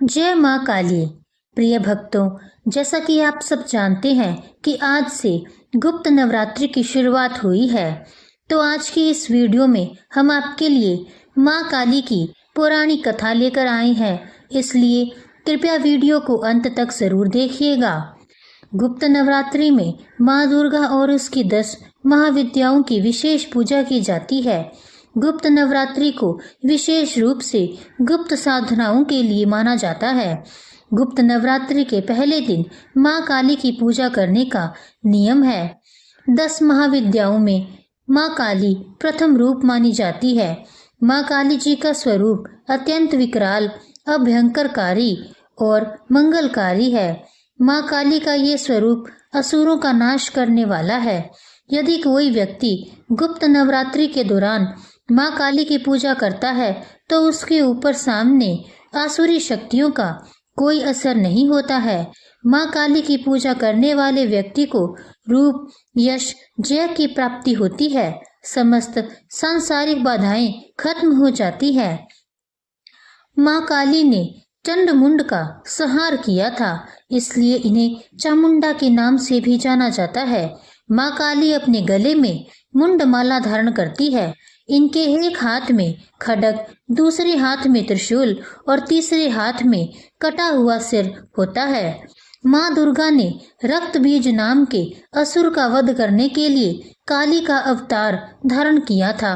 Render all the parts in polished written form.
जय माँ काली। प्रिय भक्तों, जैसा कि आप सब जानते हैं कि आज से गुप्त नवरात्रि की शुरुआत हुई है, तो आज की इस वीडियो में हम आपके लिए माँ काली की पौराणिक कथा लेकर आए हैं, इसलिए कृपया वीडियो को अंत तक जरूर देखिएगा। गुप्त नवरात्रि में माँ दुर्गा और उसकी 10 महाविद्याओं की विशेष पूजा की जाती है। गुप्त नवरात्रि को विशेष रूप से गुप्त साधनाओं के लिए माना जाता है। गुप्त नवरात्रि के पहले दिन माँ काली की पूजा करने का नियम है। 10 महाविद्याओं में माँ काली प्रथम रूप मानी जाती है। माँ काली जी का स्वरूप अत्यंत विकराल, अभयंकरकारी और मंगलकारी है। माँ काली का ये स्वरूप असुरों का नाश करने वाला है। यदि कोई व्यक्ति गुप्त नवरात्रि के दौरान माँ काली की पूजा करता है तो उसके ऊपर सामने आसुरी शक्तियों का कोई असर नहीं होता है। माँ काली की पूजा करने वाले व्यक्ति को रूप, यश, जय की प्राप्ति होती है। समस्त सांसारिक बाधाएं खत्म हो जाती है। माँ काली ने चंडमुंड का संहार किया था, इसलिए इन्हें चामुंडा के नाम से भी जाना जाता है। माँ काली अपने गले में मुंडमाला धारण करती है। इनके एक हाथ में खड्ग, दूसरे हाथ में त्रिशूल और तीसरे हाथ में कटा हुआ सिर होता है। माँ दुर्गा ने रक्त बीज नाम के असुर का वध करने के लिए काली का अवतार धारण किया था।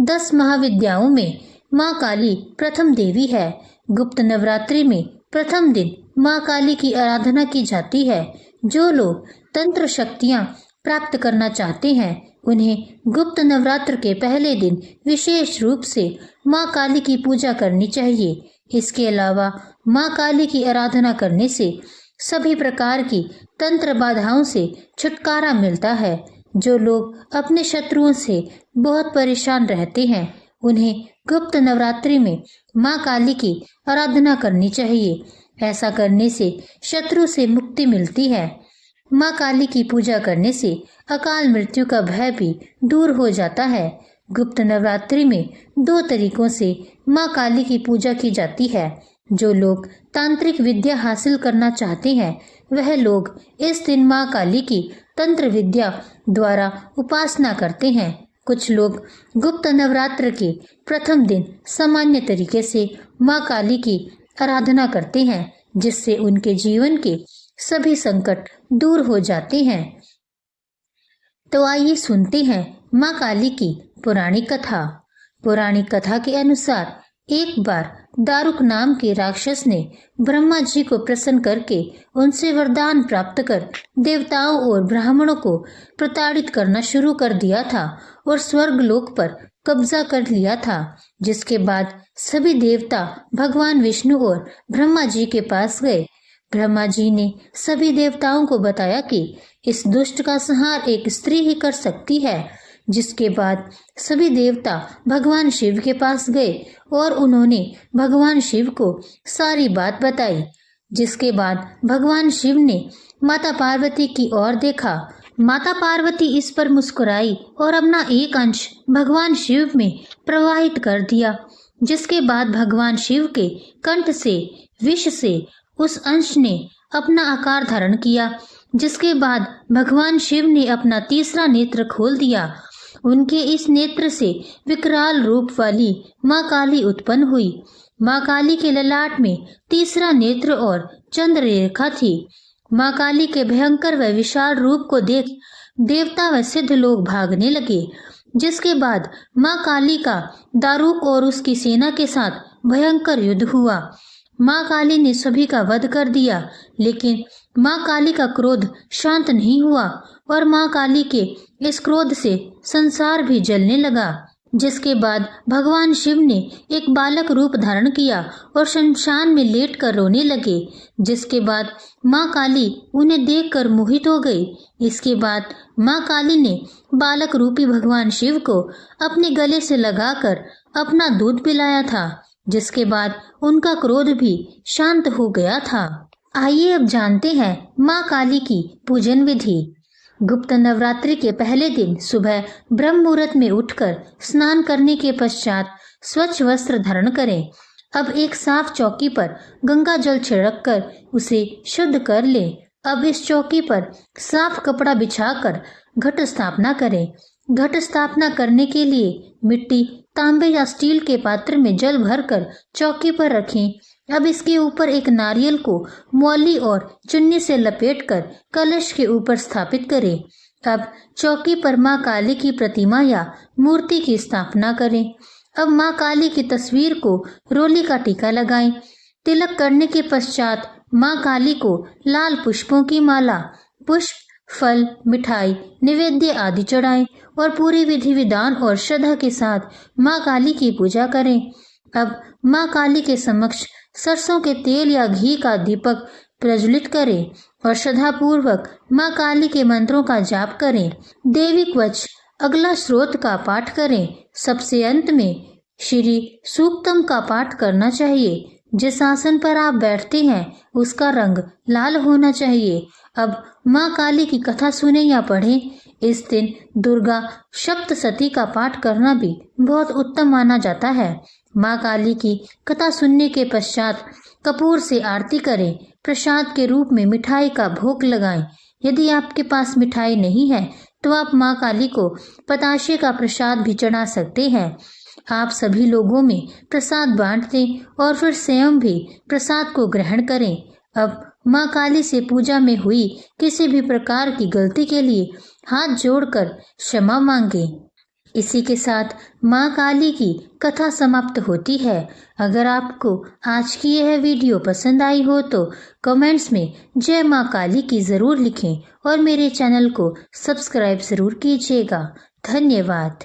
10 महाविद्याओं में माँ काली प्रथम देवी है। गुप्त नवरात्रि में प्रथम दिन माँ काली की आराधना की जाती है। जो लोग तंत्र शक्तियाँ प्राप्त करना चाहते हैं उन्हें गुप्त नवरात्र के पहले दिन विशेष रूप से माँ काली की पूजा करनी चाहिए। इसके अलावा माँ काली की आराधना करने से सभी प्रकार की तंत्र बाधाओं से छुटकारा मिलता है। जो लोग अपने शत्रुओं से बहुत परेशान रहते हैं उन्हें गुप्त नवरात्रि में माँ काली की आराधना करनी चाहिए। ऐसा करने से शत्रु से मुक्ति मिलती है। माँ काली की पूजा करने से अकाल मृत्यु का भय भी दूर हो जाता है। गुप्त नवरात्रि में 2 तरीकों से माँ काली की पूजा की जाती है। जो लोग तांत्रिक विद्या हासिल करना चाहते हैं वह लोग इस दिन माँ काली की तंत्र विद्या द्वारा उपासना करते हैं। कुछ लोग गुप्त नवरात्र के प्रथम दिन सामान्य तरीके से माँ काली की आराधना करते हैं, जिससे उनके जीवन के सभी संकट दूर हो जाते हैं। तो आइए सुनते हैं माँ काली की पौराणिक कथा। पौराणिक कथा के अनुसार एक बार दारुक नाम के राक्षस ने ब्रह्मा जी को प्रसन्न करके उनसे वरदान प्राप्त कर देवताओं और ब्राह्मणों को प्रताड़ित करना शुरू कर दिया था और स्वर्ग लोक पर कब्जा कर लिया था। जिसके बाद सभी देवता भगवान विष्णु और ब्रह्मा जी के पास गए। ब्रह्मा जी ने सभी देवताओं को बताया कि इस दुष्ट का संहार एक स्त्री ही कर सकती है। जिसके बाद सभी देवता भगवान शिव के पास गए और उन्होंने भगवान शिव को सारी बात बताई। जिसके बाद भगवान शिव ने माता पार्वती की ओर देखा। माता पार्वती इस पर मुस्कुराई और अपना एक अंश भगवान शिव में प्रवाहित कर दिया। जिसके बाद भगवान शिव के कंठ से विष से उस अंश ने अपना आकार धारण किया। जिसके बाद भगवान शिव ने अपना तीसरा नेत्र खोल दिया। उनके इस नेत्र से विकराल रूप वाली माँ काली उत्पन्न हुई। माँ काली के ललाट में तीसरा नेत्र और चंद्र रेखा थी। माँ काली के भयंकर व विशाल रूप को देख देवता व सिद्ध लोग भागने लगे। जिसके बाद माँ काली का दारुक और उसकी सेना के साथ भयंकर युद्ध हुआ। माँ काली ने सभी का वध कर दिया, लेकिन माँ काली का क्रोध शांत नहीं हुआ और माँ काली के इस क्रोध से संसार भी जलने लगा। जिसके बाद भगवान शिव ने एक बालक रूप धारण किया और शमशान में लेटकर रोने लगे। जिसके बाद माँ काली उन्हें देखकर मोहित हो गई। इसके बाद माँ काली ने बालक रूपी भगवान शिव को अपने गले से लगाकर अपना दूध पिलाया था। जिसके बाद उनका क्रोध भी शांत हो गया था। आइए अब जानते हैं माँ काली की पूजन विधि। गुप्त नवरात्रि के पहले दिन सुबह ब्रह्म मुहूर्त में उठकर स्नान करने के पश्चात स्वच्छ वस्त्र धारण करें। अब एक साफ चौकी पर गंगा जल छिड़क कर उसे शुद्ध कर ले। अब इस चौकी पर साफ कपड़ा बिछाकर घट स्थापना करें। घट स्थापना करने के लिए मिट्टी, तांबे या स्टील के पात्र में जल भरकर चौकी पर रखें। अब इसके ऊपर एक नारियल को मौली और चुन्नी से लपेटकर कलश के ऊपर स्थापित करें। अब चौकी पर मां काली की प्रतिमा या मूर्ति की स्थापना करें। अब मां काली की तस्वीर को रोली का टीका लगाएं। तिलक करने के पश्चात मां काली को लाल पुष्पों की माला, पुष्प, फल, मिठाई, निवेद्य आदि चढ़ाएं और पूरी विधि विधान और श्रद्धा के साथ मां काली की पूजा करें। अब मां काली के समक्ष सरसों के तेल या घी का दीपक प्रज्वलित करें और श्रद्धा पूर्वक मां काली के मंत्रों का जाप करें। देवी कवच अगला स्रोत का पाठ करें। सबसे अंत में श्री सूक्तम का पाठ करना चाहिए। जिस आसन पर आप बैठते हैं उसका रंग लाल होना चाहिए। अब मां काली की कथा सुने या पढ़ें। इस दिन दुर्गा सप्तशती का पाठ करना भी बहुत उत्तम माना जाता है। मां काली की कथा सुनने के पश्चात कपूर से आरती करें। प्रसाद के रूप में मिठाई का भोग लगाएं। यदि आपके पास मिठाई नहीं है तो आप मां काली को बताशे का प्रसाद भी चढ़ा सकते हैं। आप सभी लोगों में प्रसाद बांट दें और फिर स्वयं भी प्रसाद को ग्रहण करें। अब मां काली से पूजा में हुई किसी भी प्रकार की गलती के लिए हाथ जोड़कर क्षमा मांगे। इसी के साथ मां काली की कथा समाप्त होती है। अगर आपको आज की यह वीडियो पसंद आई हो तो कमेंट्स में जय मां काली की जरूर लिखें और मेरे चैनल को सब्सक्राइब जरूर कीजिएगा। धन्यवाद।